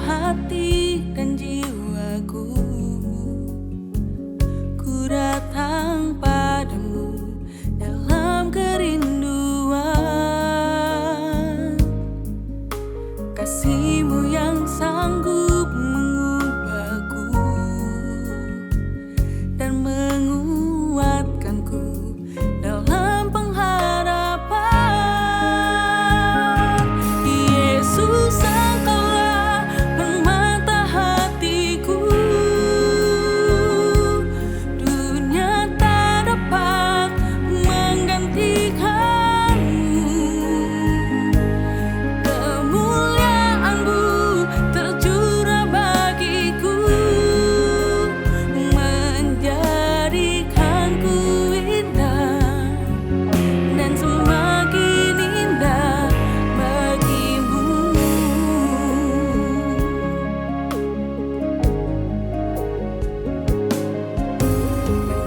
hati dan jiwaku, ku datang padamu dalam kerinduan. Kasih-Mu yang sanggup mengubahku dan menguatkanku dalam pengharapan. Yesus, Engkaulah permata hatiku, dunia tak dapat menggantikan-Mu. Kemuliaan-Mu tercurah bagiku, menjadikanku indah dan semakin indah bagi-Mu.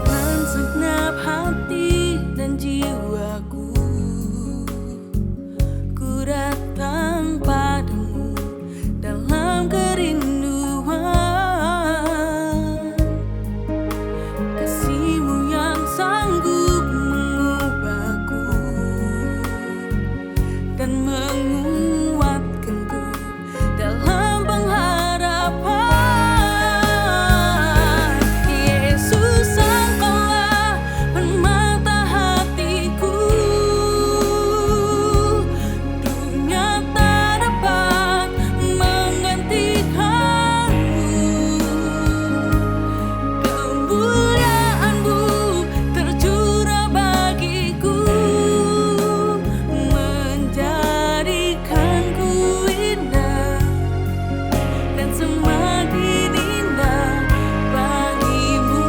Dengan segenap hati dan jiwaku, ku datang padamu dalam kerinduan. Kasih-Mu yang sanggup mengubahku dan menguatkanku dalam pengharapan. Yesus, Engkaulah permata hatiku, dunia tak dapat menggantikan-Mu. Kemuliaan-Mu tercurah bagiku, menjadikanku indah dan semakin indah bagi-Mu.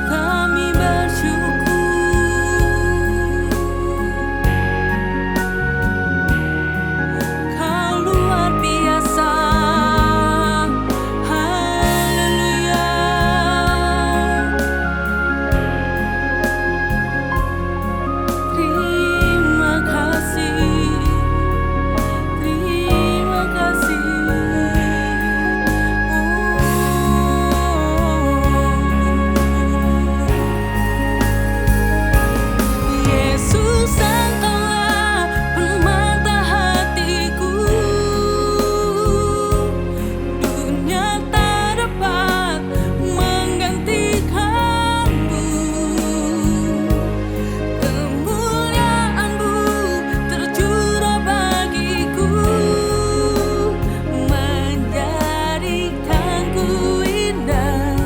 Kami bersyukur, Kau luar biasa. Haleluya. Terima kasih, terima kasih. Yesus, Engkaulah permata hatiku, dunia tak dapat menggantikan-Mu. Kemuliaan-Mu tercurah bagiku, menjadikanku indah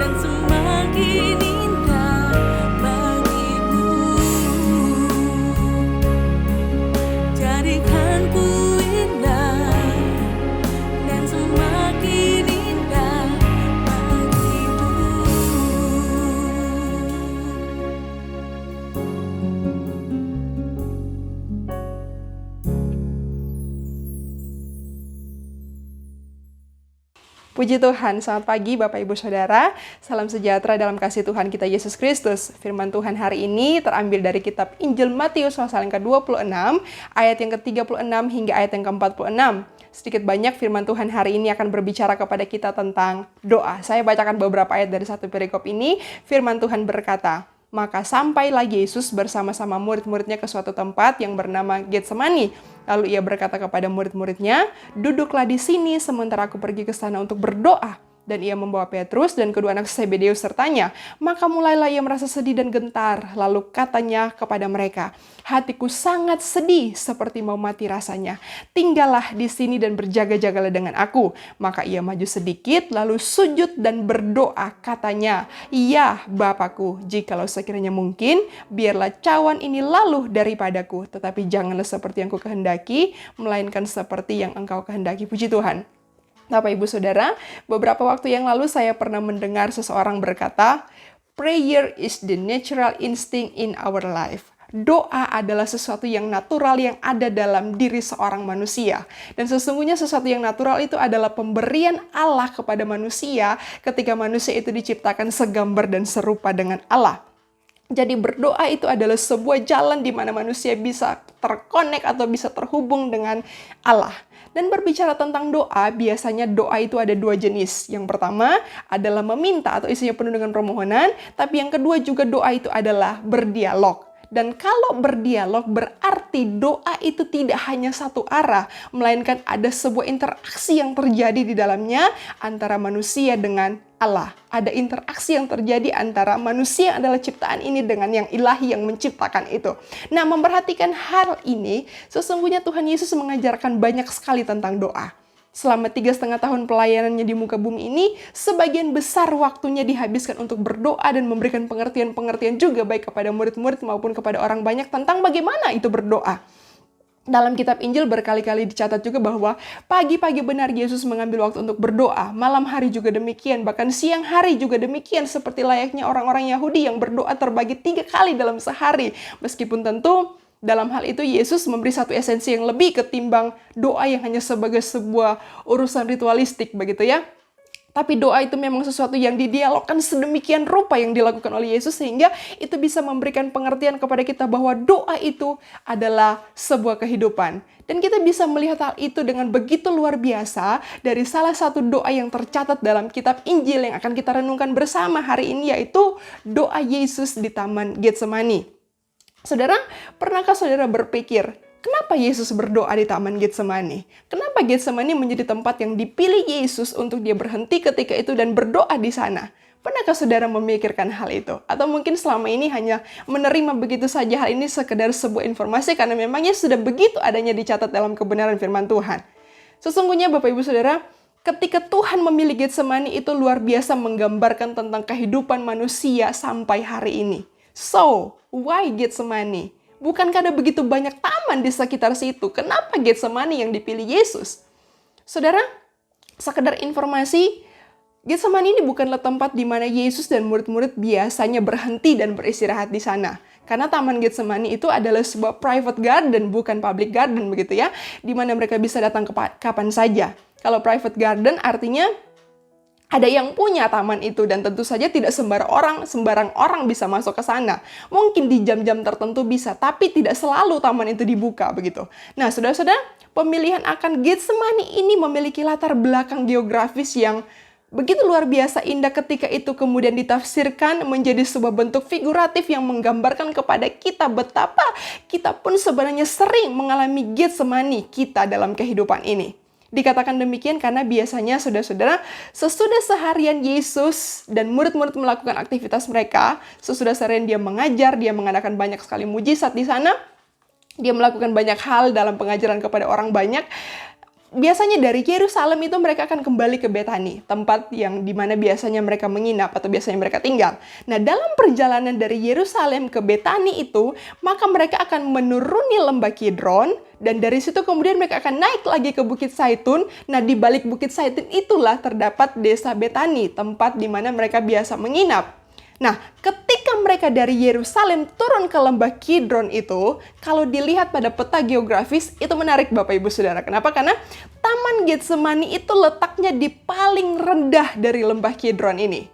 dan semakin indah bagi-Mu. Jadikanku indah dan semakin indah bagi-Mu. Puji Tuhan, selamat pagi Bapak Ibu Saudara. Salam sejahtera dalam kasih Tuhan kita Yesus Kristus. Firman Tuhan hari ini terambil dari kitab Injil Matius pasal yang ke-26, ayat yang ke-36 hingga ayat yang ke-46. Sedikit banyak firman Tuhan hari ini akan berbicara kepada kita tentang doa. Saya bacakan beberapa ayat dari satu perikop ini. Firman Tuhan berkata, "Maka sampailah Yesus bersama-sama murid-muridnya ke suatu tempat yang bernama Getsemani. Lalu ia berkata kepada murid-muridnya, 'Duduklah di sini sementara aku pergi ke sana untuk berdoa.' Dan ia membawa Petrus dan kedua anak Zebedeus sertanya. Maka mulailah ia merasa sedih dan gentar. Lalu katanya kepada mereka, 'Hatiku sangat sedih seperti mau mati rasanya. Tinggallah di sini dan berjaga-jagalah dengan aku.' Maka ia maju sedikit, lalu sujud dan berdoa. Katanya, 'Ya Bapakku, jikalau sekiranya mungkin, biarlah cawan ini lalu daripadaku. Tetapi janganlah seperti yang ku kehendaki, melainkan seperti yang Engkau kehendaki.'" Puji Tuhan. Bapak Ibu Saudara, beberapa waktu yang lalu saya pernah mendengar seseorang berkata, "Prayer is the natural instinct in our life." doa adalah sesuatu yang natural yang ada dalam diri seorang manusia. Dan sesungguhnya sesuatu yang natural itu adalah pemberian Allah kepada manusia ketika manusia itu diciptakan segambar dan serupa dengan Allah. Jadi berdoa itu adalah sebuah jalan di mana manusia bisa terkonek atau bisa terhubung dengan Allah. Dan berbicara tentang doa, biasanya doa itu ada dua jenis. Yang pertama adalah meminta atau isinya penuh dengan permohonan, tapi yang kedua juga doa itu adalah berdialog. Dan kalau berdialog berarti doa itu tidak hanya satu arah, melainkan ada sebuah interaksi yang terjadi di dalamnya antara manusia dengan Allah. Ada interaksi yang terjadi antara manusia yang adalah ciptaan ini dengan yang ilahi yang menciptakan itu. Nah, memperhatikan hal ini, sesungguhnya Tuhan Yesus mengajarkan banyak sekali tentang doa. Selama 3,5 tahun pelayanannya di muka bumi ini, sebagian besar waktunya dihabiskan untuk berdoa dan memberikan pengertian-pengertian juga baik kepada murid-murid maupun kepada orang banyak tentang bagaimana itu berdoa. Dalam kitab Injil berkali-kali dicatat juga bahwa pagi-pagi benar Yesus mengambil waktu untuk berdoa, malam hari juga demikian, bahkan siang hari juga demikian, seperti layaknya orang-orang Yahudi yang berdoa terbagi 3 kali dalam sehari. Meskipun tentu dalam hal itu Yesus memberi satu esensi yang lebih ketimbang doa yang hanya sebagai sebuah urusan ritualistik begitu ya. Tapi doa itu memang sesuatu yang didialogkan sedemikian rupa yang dilakukan oleh Yesus sehingga itu bisa memberikan pengertian kepada kita bahwa doa itu adalah sebuah kehidupan. Dan kita bisa melihat hal itu dengan begitu luar biasa dari salah satu doa yang tercatat dalam kitab Injil yang akan kita renungkan bersama hari ini, yaitu doa Yesus di Taman Getsemani. Saudara, pernahkah saudara berpikir, kenapa Yesus berdoa di Taman Getsemani? Kenapa Getsemani menjadi tempat yang dipilih Yesus untuk dia berhenti ketika itu dan berdoa di sana? Pernahkah saudara memikirkan hal itu? Atau mungkin selama ini hanya menerima begitu saja hal ini sekedar sebuah informasi karena memangnya sudah begitu adanya dicatat dalam kebenaran firman Tuhan? Sesungguhnya Bapak Ibu Saudara, ketika Tuhan memilih Getsemani itu luar biasa menggambarkan tentang kehidupan manusia sampai hari ini. So, why Getsemani? Bukankah ada begitu banyak taman di sekitar situ? Kenapa Getsemani yang dipilih Yesus? Saudara, sekedar informasi, Getsemani ini bukanlah tempat di mana Yesus dan murid-murid biasanya berhenti dan beristirahat di sana. Karena Taman Getsemani itu adalah sebuah private garden, bukan public garden begitu ya, di mana mereka bisa datang kapan saja. Kalau private garden artinya ada yang punya taman itu dan tentu saja tidak sembarang orang bisa masuk ke sana. Mungkin di jam-jam tertentu bisa, tapi tidak selalu taman itu dibuka begitu. Nah, saudara-saudara, pemilihan akan Getsemani ini memiliki latar belakang geografis yang begitu luar biasa indah ketika itu kemudian ditafsirkan menjadi sebuah bentuk figuratif yang menggambarkan kepada kita betapa kita pun sebenarnya sering mengalami Getsemani kita dalam kehidupan ini. Dikatakan demikian karena biasanya saudara-saudara, sesudah seharian Yesus dan murid-murid melakukan aktivitas mereka, sesudah seharian dia mengajar, dia mengadakan banyak sekali mujizat di sana, dia melakukan banyak hal dalam pengajaran kepada orang banyak. Biasanya dari Yerusalem itu mereka akan kembali ke Betani, tempat yang dimana biasanya mereka menginap atau biasanya mereka tinggal. Nah, dalam perjalanan dari Yerusalem ke Betani itu, maka mereka akan menuruni lembah Kidron, dan dari situ kemudian mereka akan naik lagi ke Bukit Zaitun. Nah, di balik Bukit Zaitun itulah terdapat desa Betani, tempat di mana mereka biasa menginap. Nah, ketika mereka dari Yerusalem turun ke lembah Kidron itu, kalau dilihat pada peta geografis, itu menarik Bapak Ibu Saudara. Kenapa? Karena Taman Getsemani itu letaknya di paling rendah dari lembah Kidron ini.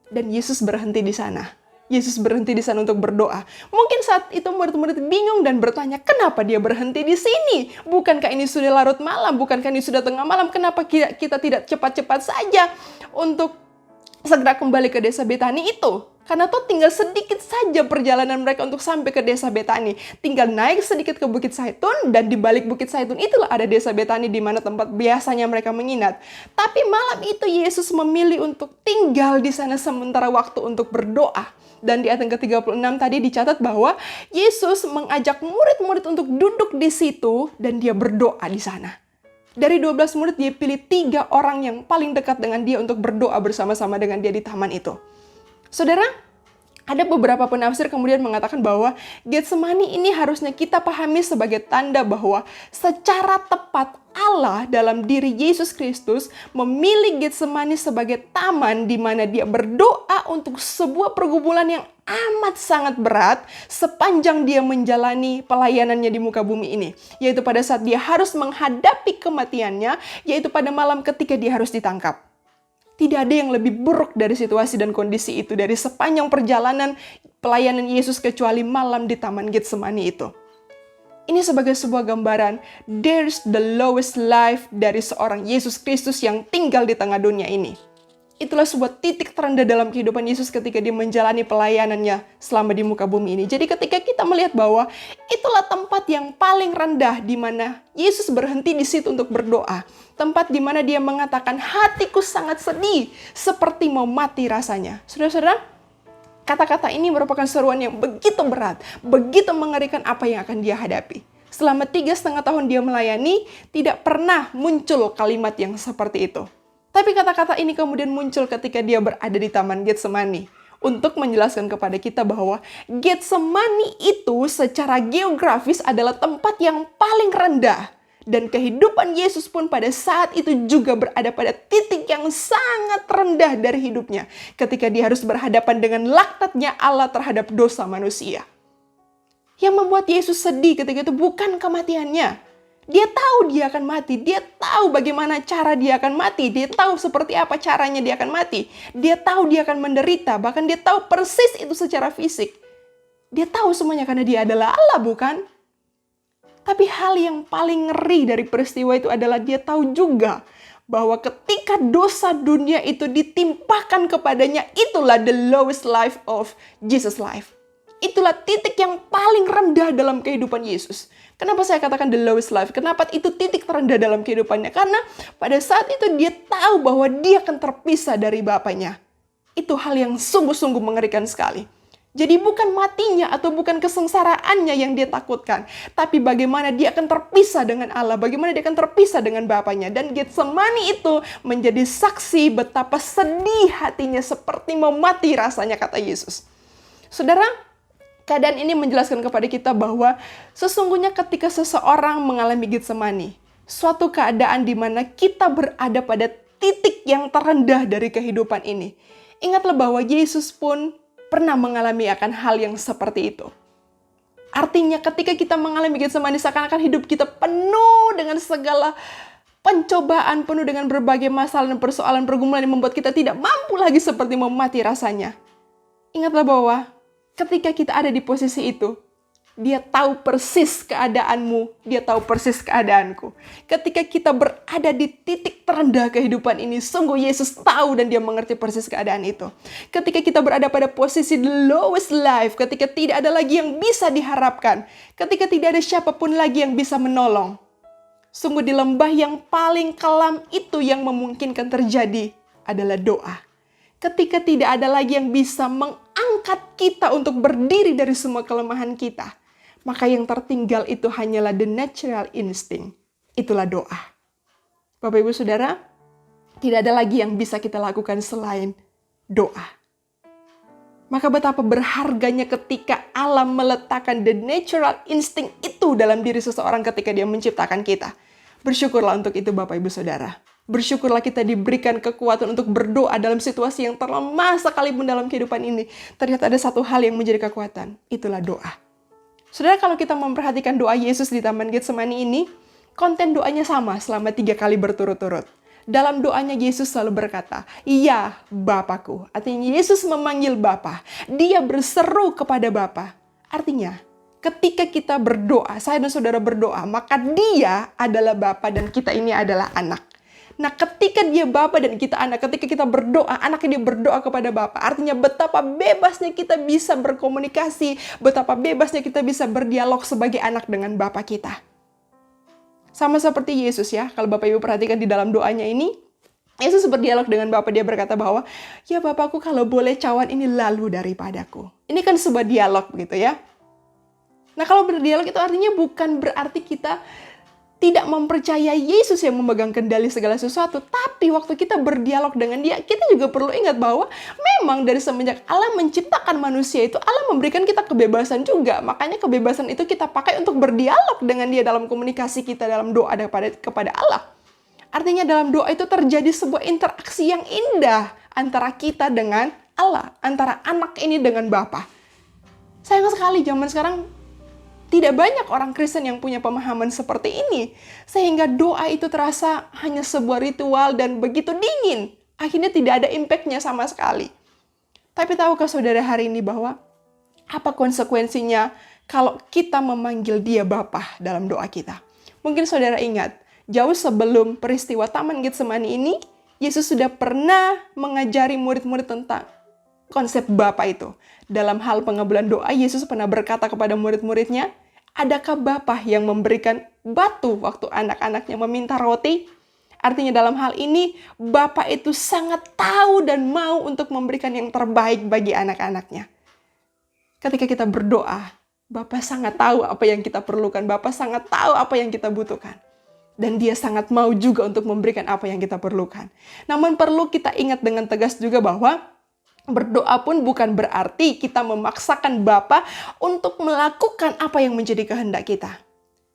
Dan Yesus berhenti di sana. Yesus berhenti di sana untuk berdoa. Mungkin saat itu murid-murid bingung dan bertanya, kenapa dia berhenti di sini? Bukankah ini sudah larut malam? Bukankah ini sudah tengah malam? Kenapa kita tidak cepat-cepat saja untuk segera kembali ke desa Betani itu? Karena tuh tinggal sedikit saja perjalanan mereka untuk sampai ke desa Betani. Tinggal naik sedikit ke Bukit Zaitun, dan di balik Bukit Zaitun itulah ada desa Betani di mana tempat biasanya mereka menginap. Tapi malam itu Yesus memilih untuk tinggal di sana sementara waktu untuk berdoa. Dan di ayat yang ke-36 tadi dicatat bahwa Yesus mengajak murid-murid untuk duduk di situ dan dia berdoa di sana. Dari 12 murid dia pilih 3 orang yang paling dekat dengan dia untuk berdoa bersama-sama dengan dia di taman itu. Saudara, Ada beberapa penafsir kemudian mengatakan bahwa Getsemani ini harusnya kita pahami sebagai tanda bahwa secara tepat Allah dalam diri Yesus Kristus memilih Getsemani sebagai taman di mana dia berdoa untuk sebuah pergumulan yang amat sangat berat sepanjang dia menjalani pelayanannya di muka bumi ini. Yaitu pada saat dia harus menghadapi kematiannya, yaitu pada malam ketika dia harus ditangkap. Tidak ada yang lebih buruk dari situasi dan kondisi itu dari sepanjang perjalanan pelayanan Yesus kecuali malam di Taman Getsemani itu. Ini sebagai sebuah gambaran, there's the lowest life dari seorang Yesus Kristus yang tinggal di tengah dunia ini. Itulah sebuah titik terendah dalam kehidupan Yesus ketika dia menjalani pelayanannya selama di muka bumi ini. Jadi ketika kita melihat bahwa itulah tempat yang paling rendah di mana Yesus berhenti di situ untuk berdoa. Tempat di mana dia mengatakan, hatiku sangat sedih, seperti mau mati rasanya. Saudara-saudara, kata-kata ini merupakan seruan yang begitu berat, begitu mengerikan apa yang akan dia hadapi. Selama 3,5 tahun dia melayani, tidak pernah muncul kalimat yang seperti itu. Tapi kata-kata ini kemudian muncul ketika dia berada di Taman Getsemani. Untuk menjelaskan kepada kita bahwa Getsemani itu secara geografis adalah tempat yang paling rendah. Dan kehidupan Yesus pun pada saat itu juga berada pada titik yang sangat rendah dari hidupnya. Ketika dia harus berhadapan dengan laknatnya Allah terhadap dosa manusia. Yang membuat Yesus sedih ketika itu bukan kematiannya. Dia tahu dia akan mati. Dia tahu bagaimana cara dia akan mati. Dia tahu seperti apa caranya dia akan mati. Dia tahu dia akan menderita. Bahkan dia tahu persis itu secara fisik. Dia tahu semuanya karena dia adalah Allah, bukan? Tapi hal yang paling ngeri dari peristiwa itu adalah dia tahu juga bahwa ketika dosa dunia itu ditimpakan kepadanya, itulah the lowest life of Jesus' life. Itulah titik yang paling rendah dalam kehidupan Yesus. Kenapa saya katakan the lowest life? Kenapa itu titik terendah dalam kehidupannya? Karena pada saat itu dia tahu bahwa dia akan terpisah dari Bapaknya. Itu hal yang sungguh-sungguh mengerikan sekali. Jadi bukan matinya atau bukan kesengsaraannya yang dia takutkan. Tapi bagaimana dia akan terpisah dengan Allah. Bagaimana dia akan terpisah dengan Bapaknya. Dan Getsemani itu menjadi saksi betapa sedih hatinya seperti mau mati rasanya, kata Yesus. Saudara, keadaan ini menjelaskan kepada kita bahwa sesungguhnya ketika seseorang mengalami Getsemani, suatu keadaan di mana kita berada pada titik yang terendah dari kehidupan ini. Ingatlah bahwa Yesus pun pernah mengalami akan hal yang seperti itu. Artinya ketika kita mengalami Getsemani, seakan-akan hidup kita penuh dengan segala pencobaan, penuh dengan berbagai masalah dan persoalan pergumulan yang membuat kita tidak mampu lagi seperti mau mati rasanya. Ingatlah bahwa ketika kita ada di posisi itu, dia tahu persis keadaanmu, dia tahu persis keadaanku. Ketika kita berada di titik terendah kehidupan ini, sungguh Yesus tahu dan dia mengerti persis keadaan itu. Ketika kita berada pada posisi the lowest life, ketika tidak ada lagi yang bisa diharapkan, ketika tidak ada siapapun lagi yang bisa menolong, sungguh di lembah yang paling kelam itu yang memungkinkan terjadi adalah doa. Ketika tidak ada lagi yang bisa mengangkat kita untuk berdiri dari semua kelemahan kita, maka yang tertinggal itu hanyalah the natural instinct. Itulah doa. Bapak Ibu Saudara, tidak ada lagi yang bisa kita lakukan selain doa. Maka betapa berharganya ketika Allah meletakkan the natural instinct itu dalam diri seseorang ketika dia menciptakan kita. Bersyukurlah untuk itu Bapak Ibu Saudara. Bersyukurlah kita diberikan kekuatan untuk berdoa dalam situasi yang terlemah sekalipun dalam kehidupan ini. Ternyata ada satu hal yang menjadi kekuatan. Itulah doa. Saudara, kalau kita memperhatikan doa Yesus di Taman Getsemani ini, konten doanya sama selama 3 kali berturut-turut. Dalam doanya Yesus selalu berkata, "Ya Bapakku." Artinya Yesus memanggil Bapa. Dia berseru kepada Bapa. Artinya, ketika kita berdoa, saya dan saudara berdoa, maka dia adalah Bapa dan kita ini adalah anak. Nah, ketika dia Bapa dan kita anak, ketika kita berdoa, anaknya dia berdoa kepada Bapa. Artinya betapa bebasnya kita bisa berkomunikasi, betapa bebasnya kita bisa berdialog sebagai anak dengan Bapa kita. Sama seperti Yesus ya, kalau Bapak Ibu perhatikan di dalam doanya ini, Yesus berdialog dengan Bapa, dia berkata bahwa, "Ya Bapakku, kalau boleh cawan ini lalu daripadaku." Ini kan sebuah dialog begitu ya. Nah, kalau berdialog itu artinya bukan berarti kita tidak mempercayai Yesus yang memegang kendali segala sesuatu, tapi waktu kita berdialog dengan dia, kita juga perlu ingat bahwa memang dari semenjak Allah menciptakan manusia itu, Allah memberikan kita kebebasan juga. Makanya kebebasan itu kita pakai untuk berdialog dengan dia dalam komunikasi kita dalam doa kepada Allah. Artinya dalam doa itu terjadi sebuah interaksi yang indah antara kita dengan Allah, antara anak ini dengan Bapa. Sayang sekali zaman sekarang tidak banyak orang Kristen yang punya pemahaman seperti ini. Sehingga doa itu terasa hanya sebuah ritual dan begitu dingin. Akhirnya tidak ada impact-nya sama sekali. Tapi tahukah saudara hari ini bahwa apa konsekuensinya kalau kita memanggil dia Bapa dalam doa kita? Mungkin saudara ingat, jauh sebelum peristiwa Taman Getsemani ini, Yesus sudah pernah mengajari murid-murid tentang konsep Bapa itu. Dalam hal pengabulan doa, Yesus pernah berkata kepada murid-muridnya, adakah Bapa yang memberikan batu waktu anak-anaknya meminta roti? Artinya dalam hal ini, Bapa itu sangat tahu dan mau untuk memberikan yang terbaik bagi anak-anaknya. Ketika kita berdoa, Bapa sangat tahu apa yang kita perlukan. Bapa sangat tahu apa yang kita butuhkan. Dan dia sangat mau juga untuk memberikan apa yang kita perlukan. Namun perlu kita ingat dengan tegas juga bahwa berdoa pun bukan berarti kita memaksakan Bapa untuk melakukan apa yang menjadi kehendak kita.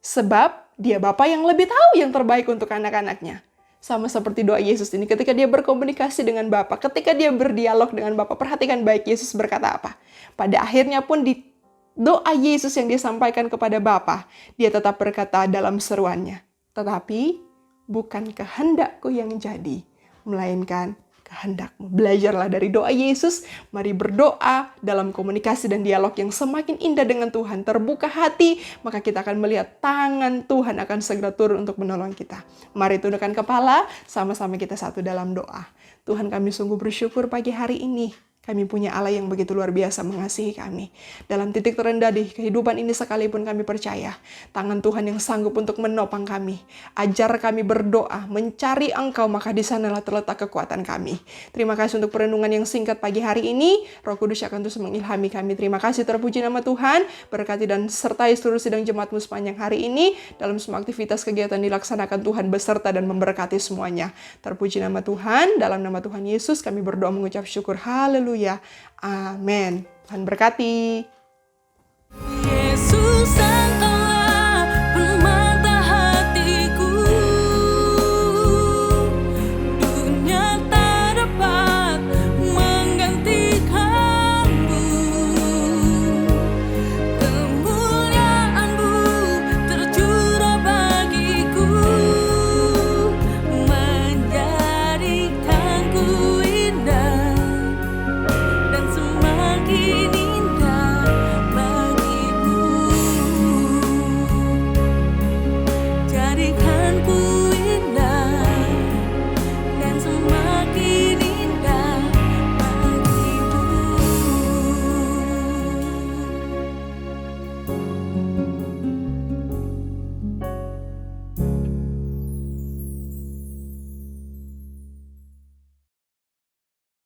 Sebab dia Bapa yang lebih tahu yang terbaik untuk anak-anaknya. Sama seperti doa Yesus ini ketika dia berkomunikasi dengan Bapa, ketika dia berdialog dengan Bapa, perhatikan baik Yesus berkata apa. Pada akhirnya pun di doa Yesus yang disampaikan kepada Bapa, dia tetap berkata dalam seruannya, tetapi bukan kehendakku yang jadi, melainkan kehendakmu. Belajarlah dari doa Yesus. Mari berdoa dalam komunikasi dan dialog yang semakin indah dengan Tuhan. Terbuka hati, maka kita akan melihat tangan Tuhan akan segera turun untuk menolong kita. Mari tundukkan kepala, sama-sama kita satu dalam doa. Tuhan, kami sungguh bersyukur pagi hari ini. Kami punya Allah yang begitu luar biasa mengasihi kami. Dalam titik terendah di kehidupan ini sekalipun kami percaya, tangan Tuhan yang sanggup untuk menopang kami. Ajar kami berdoa, mencari Engkau, maka di sanalah terletak kekuatan kami. Terima kasih untuk perenungan yang singkat pagi hari ini. Roh Kudus akan terus mengilhami kami. Terima kasih, terpuji nama Tuhan. Berkati dan sertai seluruh sidang jemaat-Mu sepanjang hari ini. Dalam semua aktivitas kegiatan dilaksanakan, Tuhan beserta dan memberkati semuanya. Terpuji nama Tuhan. Dalam nama Tuhan Yesus kami berdoa mengucap syukur. Haleluya. Amin. Tuhan berkati. Yesus Sang